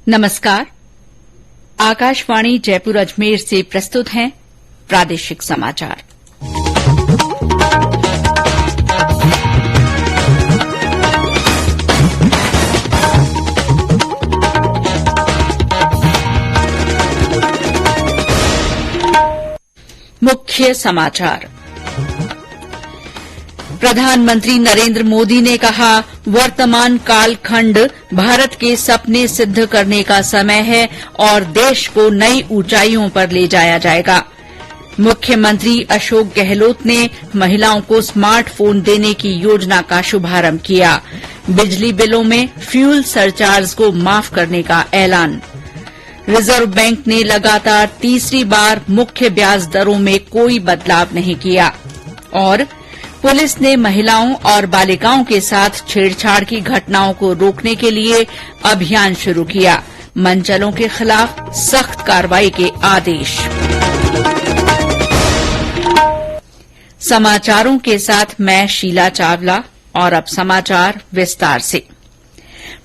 नमस्कार। आकाशवाणी जयपुर अजमेर से प्रस्तुत हैं प्रादेशिक समाचार। मुख्य समाचार। प्रधानमंत्री नरेंद्र मोदी ने कहा, वर्तमान कालखंड भारत के सपने सिद्ध करने का समय है और देश को नई ऊंचाइयों पर ले जाया जाएगा। मुख्यमंत्री अशोक गहलोत ने महिलाओं को स्मार्टफोन देने की योजना का शुभारंभ किया। बिजली बिलों में फ्यूल सरचार्ज को माफ करने का ऐलान। रिजर्व बैंक ने लगातार तीसरी बार मुख्य ब्याज दरों में कोई बदलाव नहीं किया। और पुलिस ने महिलाओं और बालिकाओं के साथ छेड़छाड़ की घटनाओं को रोकने के लिए अभियान शुरू किया। मनचलों के खिलाफ सख्त कार्रवाई के आदेश। समाचारों के साथ मैं शीला चावला और अब समाचार विस्तार से।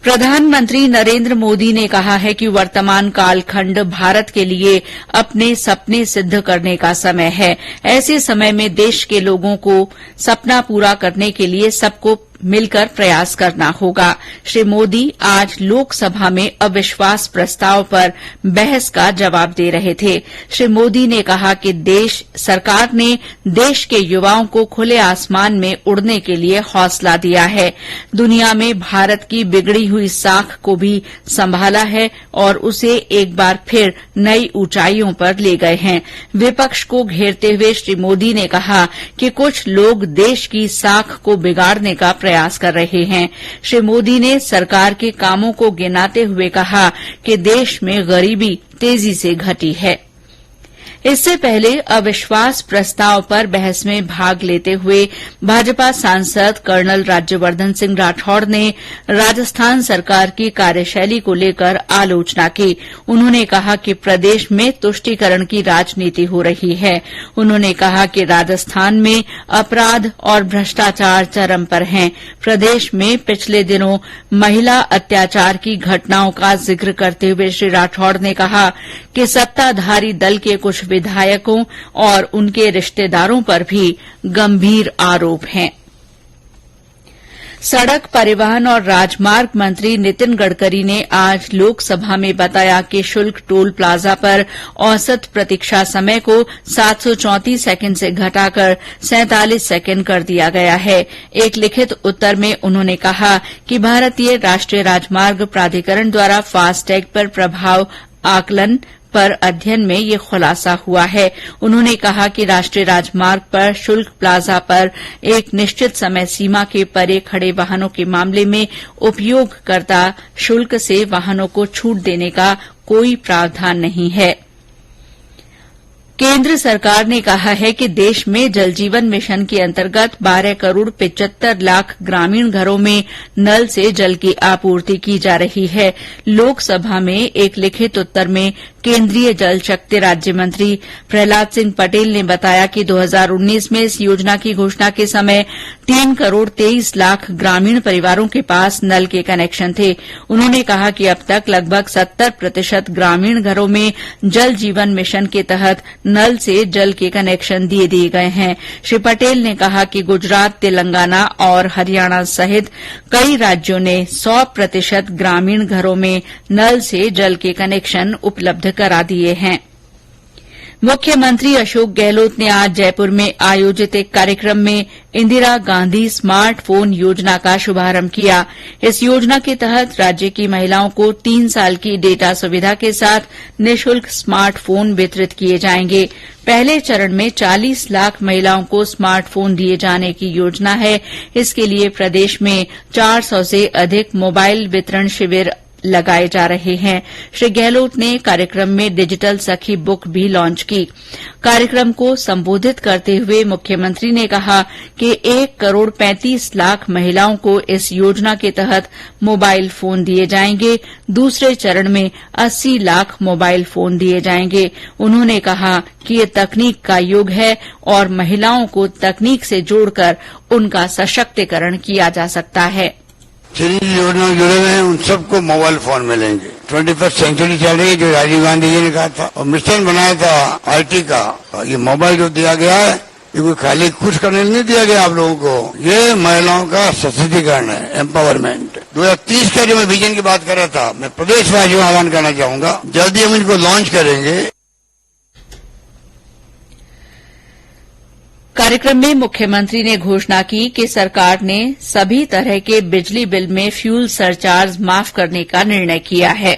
प्रधानमंत्री नरेंद्र मोदी ने कहा है कि वर्तमान कालखंड भारत के लिए अपने सपने सिद्ध करने का समय है। ऐसे समय में देश के लोगों को सपना पूरा करने के लिए सबको मिलकर प्रयास करना होगा। श्री मोदी आज लोकसभा में अविश्वास प्रस्ताव पर बहस का जवाब दे रहे थे। श्री मोदी ने कहा कि सरकार ने देश के युवाओं को खुले आसमान में उड़ने के लिए हौसला दिया है। दुनिया में भारत की बिगड़ी हुई साख को भी संभाला है और उसे एक बार फिर नई ऊंचाइयों पर ले गए हैं। विपक्ष को घेरते हुए श्री मोदी ने कहा कि कुछ लोग देश की साख को बिगाड़ने का प्रयास कर रहे हैं। श्री मोदी ने सरकार के कामों को गिनाते हुए कहा कि देश में गरीबी तेजी से घटी है। इससे पहले अविश्वास प्रस्ताव पर बहस में भाग लेते हुए भाजपा सांसद कर्नल राज्यवर्धन सिंह राठौड़ ने राजस्थान सरकार की कार्यशैली को लेकर आलोचना की। उन्होंने कहा कि प्रदेश में तुष्टीकरण की राजनीति हो रही है। उन्होंने कहा कि राजस्थान में अपराध और भ्रष्टाचार चरम पर हैं। प्रदेश में पिछले दिनों महिला अत्याचार की घटनाओं का जिक्र करते हुए श्री राठौड़ ने कहा कि सत्ताधारी दल के कुछ विधायकों और उनके रिश्तेदारों पर भी गंभीर आरोप हैं। सड़क परिवहन और राजमार्ग मंत्री नितिन गडकरी ने आज लोकसभा में बताया कि शुल्क टोल प्लाजा पर औसत प्रतीक्षा समय को 734 सेकंड से घटाकर 47 सेकंड कर दिया गया है। एक लिखित उत्तर में उन्होंने कहा कि भारतीय राष्ट्रीय राजमार्ग प्राधिकरण द्वारा फास्टैग पर प्रभाव आकलन पर अध्ययन में ये खुलासा हुआ है। उन्होंने कहा कि राष्ट्रीय राजमार्ग पर शुल्क प्लाजा पर एक निश्चित समय सीमा के परे खड़े वाहनों के मामले में उपयोगकर्ता शुल्क से वाहनों को छूट देने का कोई प्रावधान नहीं है। केंद्र सरकार ने कहा है कि देश में जल जीवन मिशन के अंतर्गत 12 करोड़ 75 लाख ग्रामीण घरों में नल से जल की आपूर्ति की जा रही है। लोकसभा में एक लिखित उत्तर में केंद्रीय जल शक्ति राज्य मंत्री प्रहलाद सिंह पटेल ने बताया कि 2019 में इस योजना की घोषणा के समय 3 करोड़ 23 लाख ग्रामीण परिवारों के पास नल के कनेक्शन थे। उन्होंने कहा कि अब तक लगभग 70% ग्रामीण घरों में जल जीवन मिशन के तहत नल से जल के कनेक्शन दे दिए गए हैं। श्री पटेल ने कहा कि गुजरात, तेलंगाना और हरियाणा सहित कई राज्यों ने 100% ग्रामीण घरों में नल से जल के कनेक्शन उपलब्ध करा दिए हैं। मुख्यमंत्री अशोक गहलोत ने आज जयपुर में आयोजित एक कार्यक्रम में इंदिरा गांधी स्मार्टफोन योजना का शुभारंभ किया। इस योजना के तहत राज्य की महिलाओं को 3 साल की डेटा सुविधा के साथ निःशुल्क स्मार्टफोन वितरित किए जाएंगे। पहले चरण में 40 लाख महिलाओं को स्मार्टफोन दिए जाने की योजना है। इसके लिए प्रदेश में 400 से अधिक मोबाइल वितरण शिविर लगाए जा रहे हैं। श्री गहलोत ने कार्यक्रम में डिजिटल सखी बुक भी लॉन्च की। कार्यक्रम को संबोधित करते हुए मुख्यमंत्री ने कहा कि 1 करोड़ 35 लाख महिलाओं को इस योजना के तहत मोबाइल फोन दिए जाएंगे। दूसरे चरण में 80 लाख मोबाइल फोन दिए जाएंगे। उन्होंने कहा कि ये तकनीक का युग है और महिलाओं को तकनीक से जोड़कर उनका सशक्तिकरण किया जा सकता है। जिन योजना जुड़े हुए हैं उन सबको मोबाइल फोन मिलेंगे। 21st सेंचुरी चल रही है, जो राजीव गांधी जी ने कहा था और मिशन बनाया था आईटी का। ये मोबाइल जो दिया गया है, ये कोई खाली खुश करने नहीं दिया गया आप लोगों को, ये महिलाओं का सशक्तिकरण है, एम्पावरमेंट। 2030 का जो मैं विजन की बात कर रहा था, मैं प्रदेशवासियों को आह्वान करना चाहूंगा, जल्दी हम इनको लॉन्च करेंगे। कार्यक्रम में मुख्यमंत्री ने घोषणा की कि सरकार ने सभी तरह के बिजली बिल में फ्यूल सरचार्ज माफ करने का निर्णय किया है।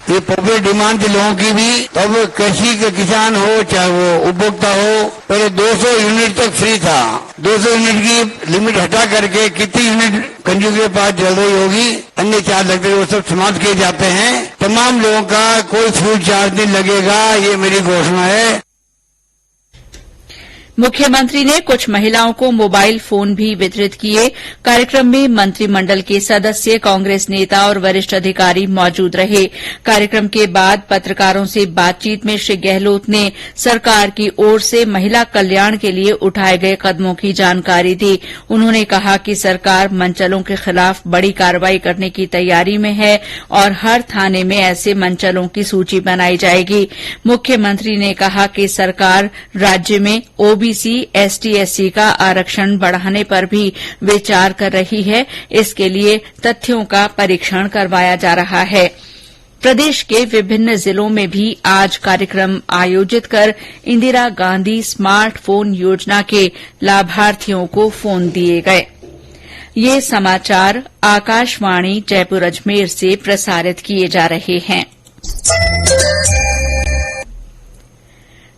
ये पॉपुलर डिमांड के लोगों की भी, तब कृषि के किसान हो चाहे वो उपभोक्ता हो, पहले 200 यूनिट तक फ्री था। 200 यूनिट की लिमिट हटा करके कितनी यूनिट कंज्यूमर के पास चल रही होगी, अन्य चार्ज लगते हैं, वो सब समाप्त किए जाते हैं। तमाम लोगों का कोई फ्यूल चार्ज नहीं लगेगा, ये मेरी घोषणा है। मुख्यमंत्री ने कुछ महिलाओं को मोबाइल फोन भी वितरित किए। कार्यक्रम में मंत्रिमंडल के सदस्य, कांग्रेस नेता और वरिष्ठ अधिकारी मौजूद रहे। कार्यक्रम के बाद पत्रकारों से बातचीत में श्री गहलोत ने सरकार की ओर से महिला कल्याण के लिए उठाए गए कदमों की जानकारी दी। उन्होंने कहा कि सरकार मंचलों के खिलाफ बड़ी कार्रवाई करने की तैयारी में है और हर थाने में ऐसे मंचलों की सूची बनाई जाएगी। मुख्यमंत्री ने कहा कि सरकार राज्य में ओबीसी, एसटी/एससी का आरक्षण बढ़ाने पर भी विचार कर रही है। इसके लिए तथ्यों का परीक्षण करवाया जा रहा है। प्रदेश के विभिन्न जिलों में भी आज कार्यक्रम आयोजित कर इंदिरा गांधी स्मार्ट फोन योजना के लाभार्थियों को फोन दिए गए। ये समाचार आकाशवाणी जयपुर अजमेर से प्रसारित किए जा रहे हैं।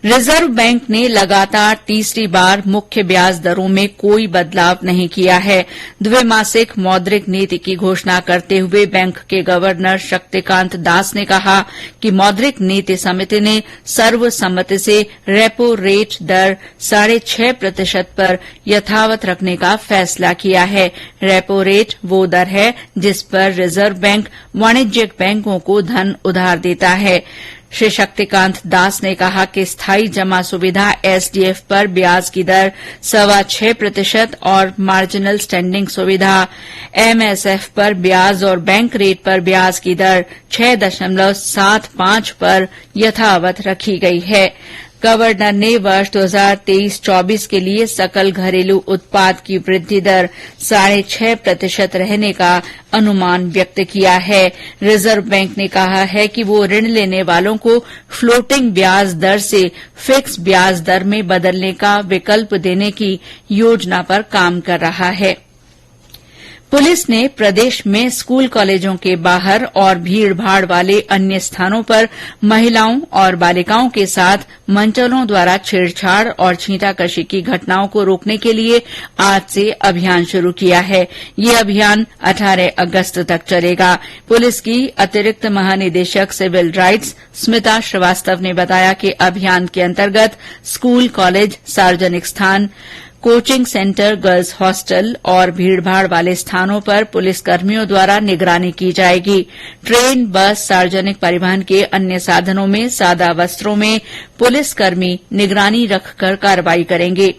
रिजर्व बैंक ने लगातार तीसरी बार मुख्य ब्याज दरों में कोई बदलाव नहीं किया है। द्विमासिक मौद्रिक नीति की घोषणा करते हुए बैंक के गवर्नर शक्तिकांत दास ने कहा कि मौद्रिक नीति समिति ने सर्वसम्मति से रेपो रेट दर 6.5% पर यथावत रखने का फैसला किया है। रेपो रेट वो दर है जिस पर रिजर्व बैंक वाणिज्यिक बैंकों को धन उधार देता है। श्री शक्तिकांत दास ने कहा कि स्थायी जमा सुविधा एसडीएफ पर ब्याज की दर 6.25% और मार्जिनल स्टैंडिंग सुविधा एमएसएफ पर ब्याज और बैंक रेट पर ब्याज की दर 6.75 पर यथावत रखी गई है। गवर्नर ने वर्ष 2023-24 के लिए सकल घरेलू उत्पाद की वृद्धि दर 6.5% रहने का अनुमान व्यक्त किया है। रिजर्व बैंक ने कहा है कि वो ऋण लेने वालों को फ्लोटिंग ब्याज दर से फिक्स ब्याज दर में बदलने का विकल्प देने की योजना पर काम कर रहा है। पुलिस ने प्रदेश में स्कूल कॉलेजों के बाहर और भीड़भाड़ वाले अन्य स्थानों पर महिलाओं और बालिकाओं के साथ मंचलों द्वारा छेड़छाड़ और छींटाकशी की घटनाओं को रोकने के लिए आज से अभियान शुरू किया है। ये अभियान 18 अगस्त तक चलेगा। पुलिस की अतिरिक्त महानिदेशक सिविल राइट्स स्मिता श्रीवास्तव ने बताया कि अभियान के अंतर्गत स्कूल, कॉलेज, सार्वजनिक स्थान, कोचिंग सेंटर, गर्ल्स हॉस्टल और भीड़भाड़ वाले स्थानों पर पुलिसकर्मियों द्वारा निगरानी की जाएगी। ट्रेन, बस, सार्वजनिक परिवहन के अन्य साधनों में सादा वस्त्रों में पुलिसकर्मी निगरानी रखकर कार्रवाई करेंगे।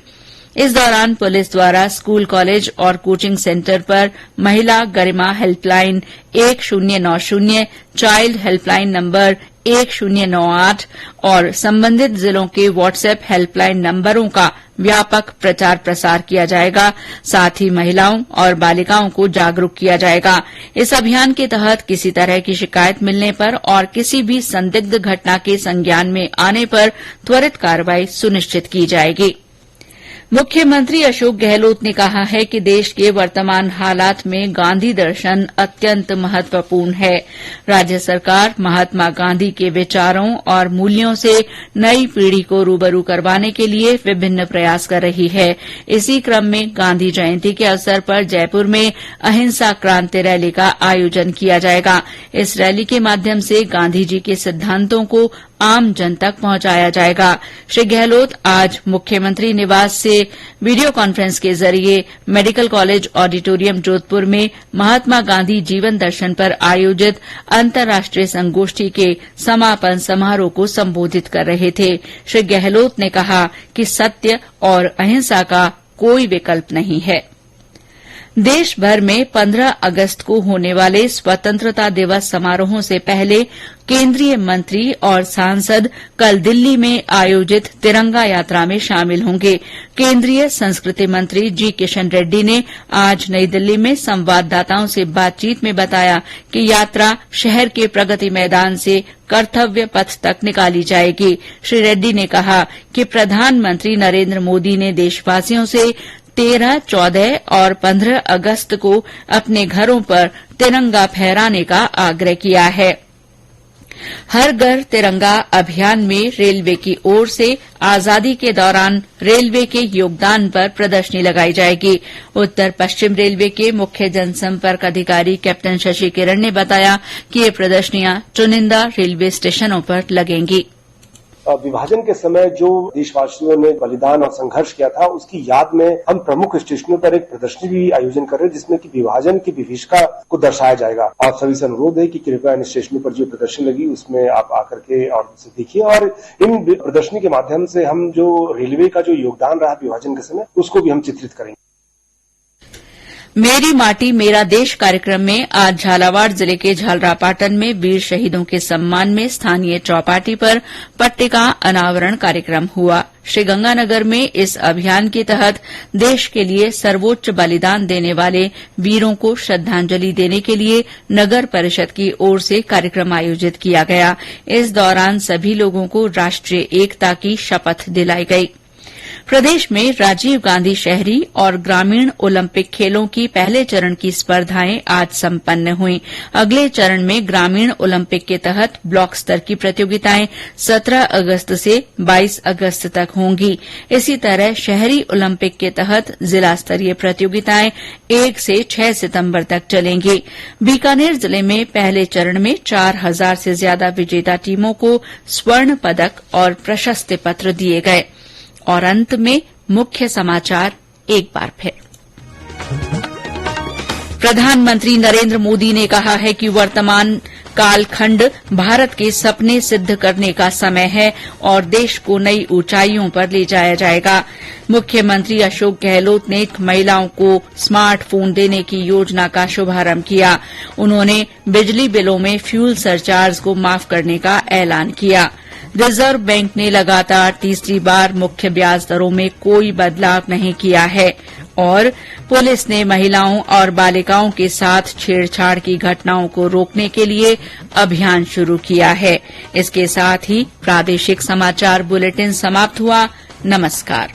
इस दौरान पुलिस द्वारा स्कूल, कॉलेज और कोचिंग सेंटर पर महिला गरिमा हेल्पलाइन 1090, चाइल्ड हेल्पलाइन नंबर 1098 और संबंधित जिलों के व्हाट्सएप हेल्पलाइन नंबरों का व्यापक प्रचार प्रसार किया जाएगा। साथ ही महिलाओं और बालिकाओं को जागरूक किया जाएगा। इस अभियान के तहत किसी तरह की शिकायत मिलने पर और किसी भी संदिग्ध घटना के संज्ञान में आने पर त्वरित कार्रवाई सुनिश्चित की जाएगी। मुख्यमंत्री अशोक गहलोत ने कहा है कि देश के वर्तमान हालात में गांधी दर्शन अत्यंत महत्वपूर्ण है। राज्य सरकार महात्मा गांधी के विचारों और मूल्यों से नई पीढ़ी को रूबरू करवाने के लिए विभिन्न प्रयास कर रही है। इसी क्रम में गांधी जयंती के अवसर पर जयपुर में अहिंसा क्रांति रैली का आयोजन किया जाएगा। इस रैली के माध्यम से गांधी जी के सिद्धांतों को आम जन तक पहुंचाया जाएगा। श्री गहलोत आज मुख्यमंत्री निवास से वीडियो कॉन्फ्रेंस के जरिए मेडिकल कॉलेज ऑडिटोरियम जोधपुर में महात्मा गांधी जीवन दर्शन पर आयोजित अंतर्राष्ट्रीय संगोष्ठी के समापन समारोह को संबोधित कर रहे थे। श्री गहलोत ने कहा कि सत्य और अहिंसा का कोई विकल्प नहीं है। देश भर में 15 अगस्त को होने वाले स्वतंत्रता दिवस समारोहों से पहले केंद्रीय मंत्री और सांसद कल दिल्ली में आयोजित तिरंगा यात्रा में शामिल होंगे। केंद्रीय संस्कृति मंत्री जी किशन रेड्डी ने आज नई दिल्ली में संवाददाताओं से बातचीत में बताया कि यात्रा शहर के प्रगति मैदान से कर्तव्य पथ तक निकाली जाएगी। श्री रेड्डी ने कहा कि प्रधानमंत्री नरेंद्र मोदी ने देशवासियों से 13, 14 और 15 अगस्त को अपने घरों पर तिरंगा फहराने का आग्रह किया है। हर घर तिरंगा अभियान में रेलवे की ओर से आजादी के दौरान रेलवे के योगदान पर प्रदर्शनी लगाई जाएगी। उत्तर पश्चिम रेलवे के मुख्य जनसंपर्क अधिकारी कैप्टन शशि किरण ने बताया कि ये प्रदर्शनियां चुनिंदा रेलवे स्टेशनों पर लगेंगी। विभाजन के समय जो देशवासियों ने बलिदान और संघर्ष किया था, उसकी याद में हम प्रमुख स्टेशनों पर एक प्रदर्शनी भी आयोजन कर रहे हैं, जिसमें कि विभाजन की विभीषिका को दर्शाया जाएगा। आप सभी से अनुरोध है कि कृपया इन स्टेशनों पर जो प्रदर्शनी लगी उसमें आप आकर के और देखिए, और इन प्रदर्शनी के माध्यम से हम जो रेलवे का जो योगदान रहा विभाजन के समय, उसको भी हम चित्रित करेंगे। मेरी माटी मेरा देश कार्यक्रम में आज झालावाड़ जिले के झालरापाटन में वीर शहीदों के सम्मान में स्थानीय चौपाटी पर पट्टिका अनावरण कार्यक्रम हुआ। श्रीगंगानगर में इस अभियान के तहत देश के लिए सर्वोच्च बलिदान देने वाले वीरों को श्रद्धांजलि देने के लिए नगर परिषद की ओर से कार्यक्रम आयोजित किया गया। इस दौरान सभी लोगों को राष्ट्रीय एकता की शपथ दिलाई गई। प्रदेश में राजीव गांधी शहरी और ग्रामीण ओलंपिक खेलों की पहले चरण की स्पर्धाएं आज संपन्न हुई। अगले चरण में ग्रामीण ओलंपिक के तहत ब्लॉक स्तर की प्रतियोगिताएं 17 अगस्त से 22 अगस्त तक होंगी। इसी तरह शहरी ओलंपिक के तहत जिला स्तरीय प्रतियोगिताएं 1 से 6 सितंबर तक चलेंगी। बीकानेर जिले में पहले चरण में 4000 से ज्यादा विजेता टीमों को स्वर्ण पदक और प्रशस्ति पत्र दिए गए। और अंत में मुख्य समाचार एक बार फिर। प्रधानमंत्री नरेंद्र मोदी ने कहा है कि वर्तमान कालखंड भारत के सपने सिद्ध करने का समय है और देश को नई ऊंचाइयों पर ले जाया जाएगा। मुख्यमंत्री अशोक गहलोत ने महिलाओं को स्मार्टफोन देने की योजना का शुभारंभ किया। उन्होंने बिजली बिलों में फ्यूल सरचार्ज को माफ करने का ऐलान किया। रिजर्व बैंक ने लगातार तीसरी बार मुख्य ब्याज दरों में कोई बदलाव नहीं किया है और पुलिस ने महिलाओं और बालिकाओं के साथ छेड़छाड़ की घटनाओं को रोकने के लिए अभियान शुरू किया है। इसके साथ ही प्रादेशिक समाचार बुलेटिन समाप्त हुआ। नमस्कार।